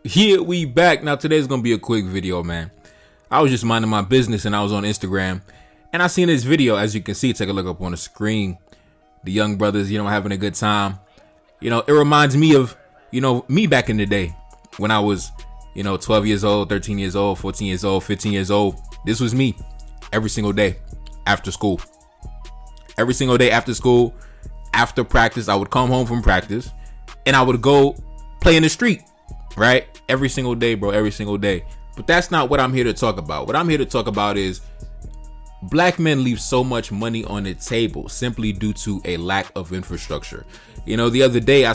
Here we back. Now today's gonna be a quick video, man. I was just minding my business and I was on Instagram and I seen this video. As you can see, take a look up on the screen. The young brothers, having a good time. It reminds me of, me back in the day when I was, 12 years old, 13 years old, 14 years old, 15 years old. This was me every single day after school. Every single day after school, after practice, I would come home from practice and I would go play in the street, right? Every single day, bro, every single day. But that's not what I'm here to talk about. What I'm here to talk about is black men leave so much money on the table simply due to a lack of infrastructure. The other day I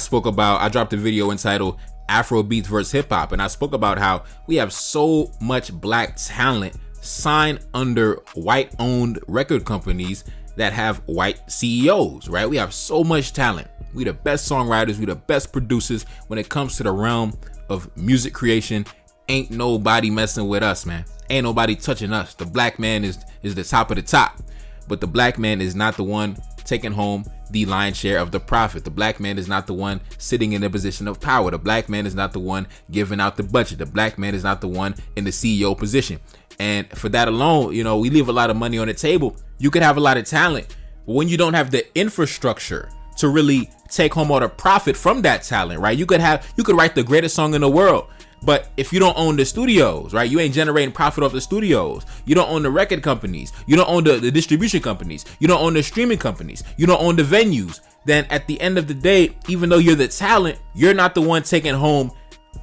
dropped a video entitled Afrobeats versus hip hop, and I spoke about how we have so much black talent signed under white owned record companies that have white CEOs, right? We have so much talent. We the best songwriters, we the best producers when it comes to the realm of music creation. Ain't nobody messing with us, man. Ain't nobody touching us. The black man is the top of the top, but the black man is not the one taking home the lion's share of the profit. The black man is not the one sitting in a position of power. The black man is not the one giving out the budget. The black man is not the one in the CEO position. And for that alone, we leave a lot of money on the table. You could have a lot of talent, but when you don't have the infrastructure to really take home all the profit from that talent, right? You could write the greatest song in the world, but if you don't own the studios, right, you ain't generating profit off the studios. You don't own the record companies. You don't own the distribution companies. You don't own the streaming companies. You don't own the venues. Then at the end of the day, even though you're the talent, you're not the one taking home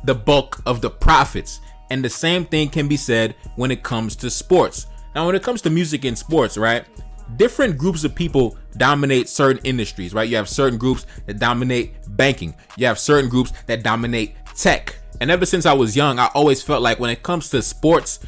the bulk of the profits. And the same thing can be said when it comes to sports. Now, when it comes to music and sports, right, different groups of people dominate certain industries, right? You have certain groups that dominate banking. You have certain groups that dominate tech. And ever since I was young, I always felt like when it comes to sports,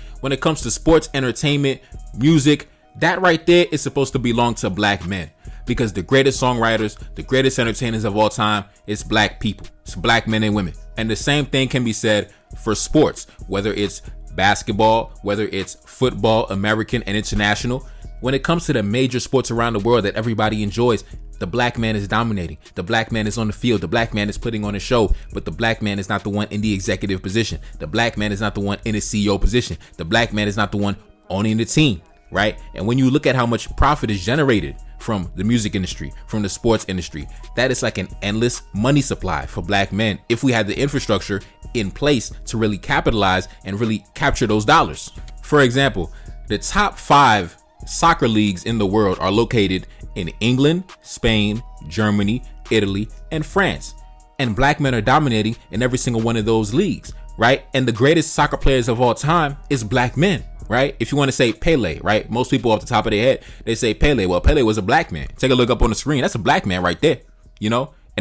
entertainment, music, that right there is supposed to belong to black men, because the greatest songwriters, the greatest entertainers of all time is black people. It's black men and women. And the same thing can be said for sports, whether it's basketball, whether it's football, American and international. When it comes to the major sports around the world that everybody enjoys, the black man is dominating. The black man is on the field. The black man is putting on a show, but the black man is not the one in the executive position. The black man is not the one in the CEO position. The black man is not the one owning the team, right? And when you look at how much profit is generated from the music industry, from the sports industry, that is like an endless money supply for black men if we had the infrastructure in place to really capitalize and really capture those dollars. For example, the top 5 soccer leagues in the world are located in England, Spain, Germany, Italy, and France. And black men are dominating in every single one of those leagues, right? And the greatest soccer players of all time is black men, right? If you want to say Pele, right? Most people off the top of their head, they say Pele. Well, Pele was a black man. Take a look up on the screen. That's a black man right there. In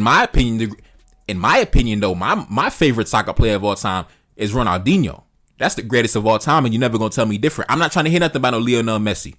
my opinion, though, my favorite soccer player of all time is Ronaldinho. That's the greatest of all time, and you're never gonna tell me different. I'm not trying to hear nothing about no Lionel Messi.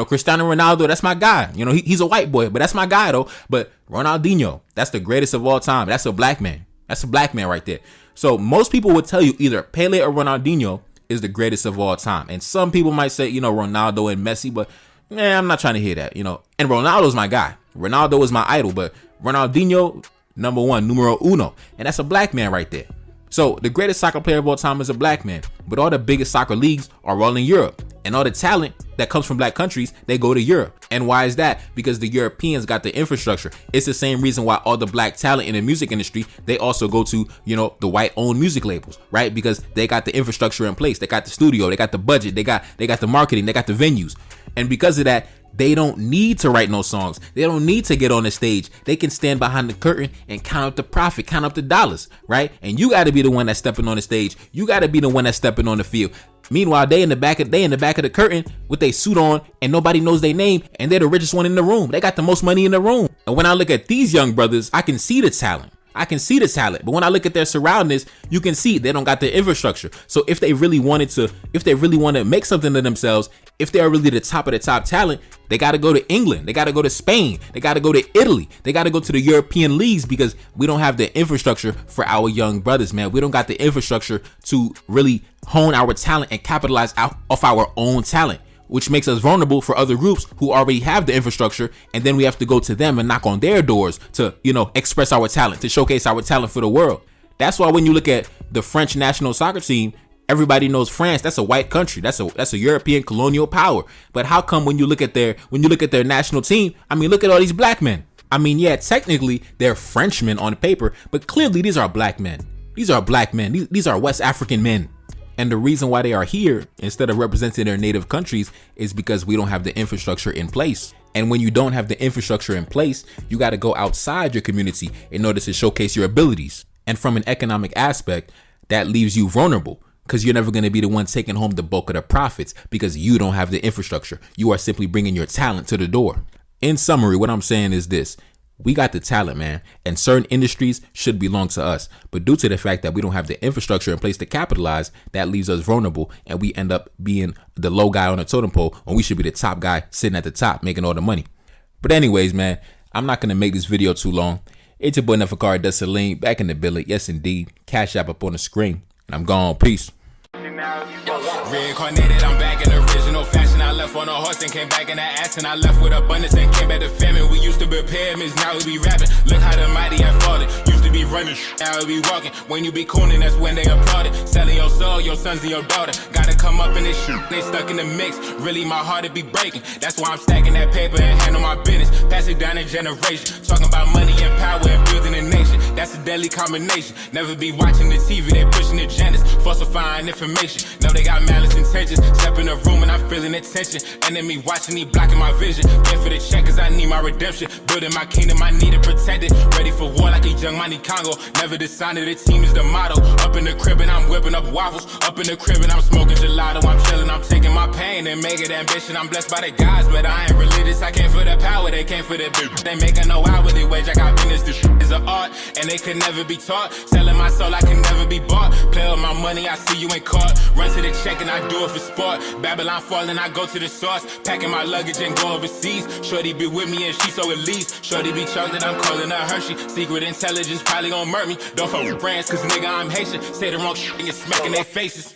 Cristiano Ronaldo, that's my guy. He's a white boy, but that's my guy though. But Ronaldinho, that's the greatest of all time. That's a black man. That's a black man right there. So most people would tell you either Pele or Ronaldinho is the greatest of all time. And some people might say, Ronaldo and Messi, but I'm not trying to hear that, And Ronaldo's my guy. Ronaldo is my idol, but Ronaldinho, number 1, numero uno. And that's a black man right there. So the greatest soccer player of all time is a black man, but all the biggest soccer leagues are all in Europe, and all the talent that comes from black countries, they go to Europe. And why is that? Because the Europeans got the infrastructure. It's the same reason why all the black talent in the music industry, they also go to, the white owned music labels, right? Because they got the infrastructure in place. They got the studio, they got the budget, they got the marketing, they got the venues. And because of that, they don't need to write no songs. They don't need to get on the stage. They can stand behind the curtain and count up the profit, count up the dollars, right? And you got to be the one that's stepping on the stage. You got to be the one that's stepping on the field. Meanwhile, they in the back of the curtain with their suit on, and nobody knows their name, and they're the richest one in the room. They got the most money in the room. And when I look at these young brothers, I can see the talent. But when I look at their surroundings, you can see they don't got the infrastructure. So if they really want to make something of themselves, if they are really the top of the top talent, they got to go to England. They got to go to Spain. They got to go to Italy. They got to go to the European leagues, because we don't have the infrastructure for our young brothers, man. We don't got the infrastructure to really hone our talent and capitalize off our own talent. which makes us vulnerable for other groups who already have the infrastructure, and then we have to go to them and knock on their doors to, express our talent, to showcase our talent for the world. That's why when you look at the French national soccer team, everybody knows France. That's a white country. That's a European colonial power. But how come when you look at their national team, I mean, look at all these black men. I mean, yeah, technically they're Frenchmen on paper, but clearly these are black men. These are black men. These are West African men. And the reason why they are here instead of representing their native countries is because we don't have the infrastructure in place. And when you don't have the infrastructure in place, you got to go outside your community in order to showcase your abilities. And from an economic aspect, that leaves you vulnerable because you're never going to be the one taking home the bulk of the profits because you don't have the infrastructure. You are simply bringing your talent to the door. In summary, what I'm saying is this. We got the talent, man, and certain industries should belong to us. But due to the fact that we don't have the infrastructure in place to capitalize, that leaves us vulnerable and we end up being the low guy on the totem pole when we should be the top guy sitting at the top making all the money. But anyways, man, I'm not going to make this video too long. It's your boy Nefikari Desaline back in the billet. Yes, indeed. Cash App up on the screen. And I'm gone. Peace. Reincarnated, I'm back in original fashion. I left on a horse and came back in the ass, and I left with abundance and came back to famine. We used to be pyramids, now we be rapping. Look how the mighty have fallen. Used to be running, now we be walking. When you be cooning, that's when they applauded. Selling your soul, your sons and your daughter. Gotta come up in this shit, they stuck in the mix. Really, my heart it be breaking. That's why I'm stacking that paper and handle my business. Pass it down in generation. Talking about money and power and building a nation. That's a deadly combination. Never be watching the TV, they pushing agendas, falsifying information. Know they got malice intentions. Step in the room and I'm feeling the tension. Enemy watching me blocking my vision. Pay for the check cause I need my redemption. Building my kingdom, I need it protected. Ready for war like a young money Congo. Never decided the team is the motto. Up in the crib and I'm whipping up waffles. Up in the crib and I'm smoking gelato. I'm chilling, I'm taking my pain and make it ambition. I'm blessed by the gods, but I ain't religious. I came for the power, they came for the bitch. They making no hourly wage, I got business. This is an art and they could never be taught. Selling my soul, I can never be bought. Play with my money, I see you ain't caught. Run to the check and I do it for sport. Babylon falling, I go to the source. Packing my luggage and go overseas. Shorty be with me and she so elite. Shorty be chocolate, I'm calling her Hershey. Secret intelligence probably gon' murk me. Don't fuck with brands cause nigga I'm Haitian. Say the wrong shit and you're smacking their faces.